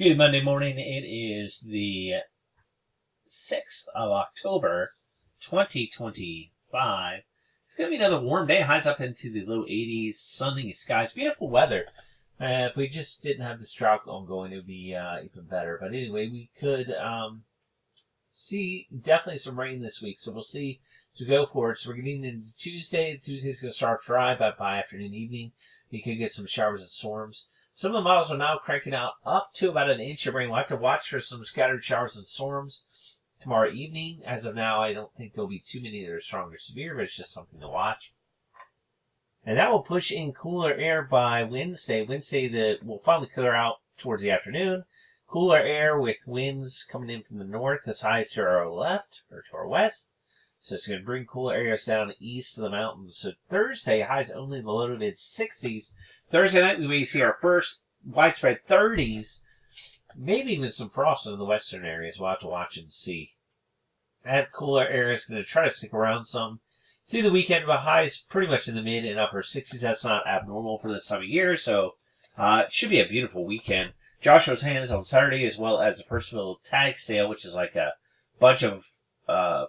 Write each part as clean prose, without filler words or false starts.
Good Monday morning. It is the 6th of October, 2025. It's going to be another warm day. Highs up into the low 80s, sunny skies, beautiful weather. If we just didn't have this drought ongoing, it would be even better. But anyway, we could see definitely some rain this week. So we'll see as we go forward. So we're getting into Tuesday. Tuesday's going to start dry, but by afternoon, evening, you could get some showers and storms. Some of the models are now cranking out up to about an inch of rain. We'll have to watch for some scattered showers and storms tomorrow evening. As of now, I don't think there'll be too many that are strong or severe, but it's just something to watch. And that will push in cooler air by Wednesday. Wednesday, will finally clear out towards the afternoon. Cooler air with winds coming in from the north as high as to our left or to our west. So it's going to bring cooler areas down east of the mountains. So Thursday, highs only in the low to mid 60s. Thursday night, we may see our first widespread 30s. Maybe even some frost in the western areas. We'll have to watch and see. That cooler air is going to try to stick around some through the weekend, but highs pretty much in the mid and upper 60s. That's not abnormal for this time of year, so it should be a beautiful weekend. Joshua's Hands on Saturday, as well as the Percival Tag Sale, which is like a bunch of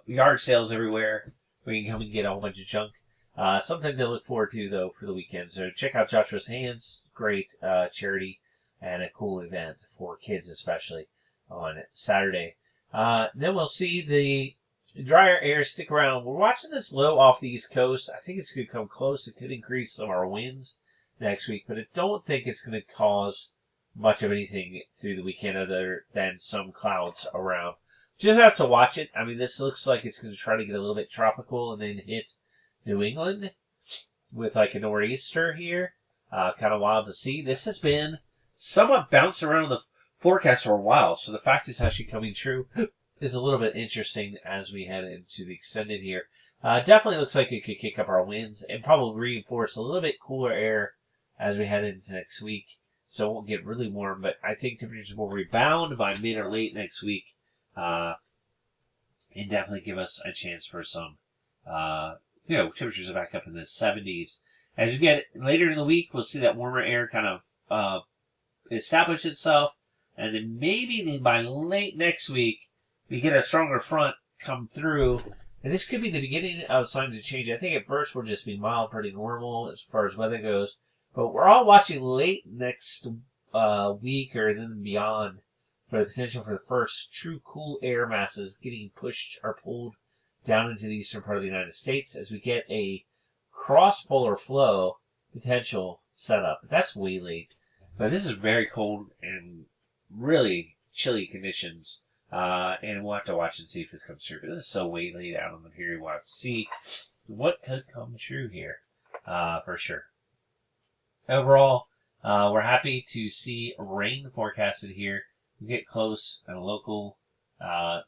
yard sales everywhere where you can come and get a whole bunch of junk. Something to look forward to, though, for the weekend. So check out Joshua's Hands. Great charity and a cool event for kids, especially on Saturday. Then we'll see the drier air stick around. We're watching this low off the East Coast. I think it's going to come close. It could increase some of our winds next week, but I don't think it's going to cause much of anything through the weekend other than some clouds around. Just have to watch it. I mean, this looks like it's going to try to get a little bit tropical and then hit New England with like a nor'easter here. Kind of wild to see. This has been somewhat bounced around the forecast for a while, so the fact it's actually coming true is a little bit interesting as we head into the extended here. Definitely looks like it could kick up our winds and probably reinforce a little bit cooler air as we head into next week. So it won't get really warm, but I think temperatures will rebound by mid or late next week. And definitely give us a chance for some, temperatures are back up in the 70s. As we get later in the week, we'll see that warmer air kind of establish itself. And then maybe by late next week, we get a stronger front come through. And this could be the beginning of signs of change. I think at first we'll just be mild, pretty normal as far as weather goes. But we're all watching late next week or then beyond for the potential for the first true cool air masses getting pushed or pulled down into the eastern part of the United States as we get a cross-polar flow potential setup. That's way late. But this is very cold and really chilly conditions. And we'll have to watch and see if this comes true. But this is so way late out on the period. We'll have to see what could come true here for sure. Overall, we're happy to see rain forecasted here. We get close and local,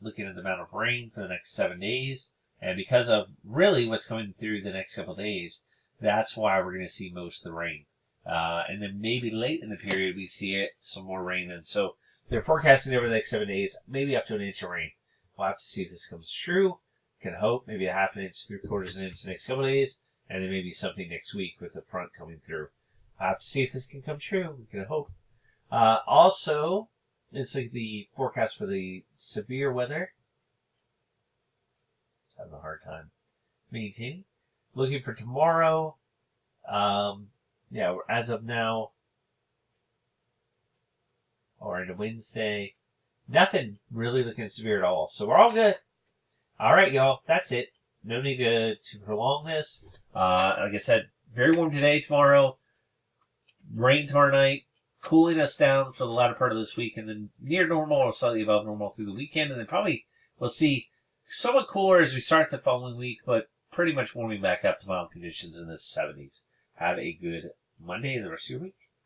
looking at the amount of rain for the next 7 days. And because of really what's coming through the next couple of days, that's why we're going to see most of the rain. And then maybe late in the period, we see some more rain. And so they're forecasting over the next 7 days, maybe up to an inch of rain. We'll have to see if this comes true. Can hope maybe a half an inch, 3/4 an inch the next couple of days. And then maybe something next week with the front coming through. I'll have to see if this can come true. We can hope. Also, it's like the forecast for the severe weather. Just having a hard time maintaining. Looking for tomorrow. As of now, or into Wednesday, nothing really looking severe at all. So we're all good. All right, y'all. That's it. No need to prolong this. Like I said, very warm today, tomorrow. Rain tomorrow night, cooling us down for the latter part of this week, and then near normal or slightly above normal through the weekend, and then probably we'll see somewhat cooler as we start the following week, but pretty much warming back up to mild conditions in the 70s. Have a good Monday and the rest of your week.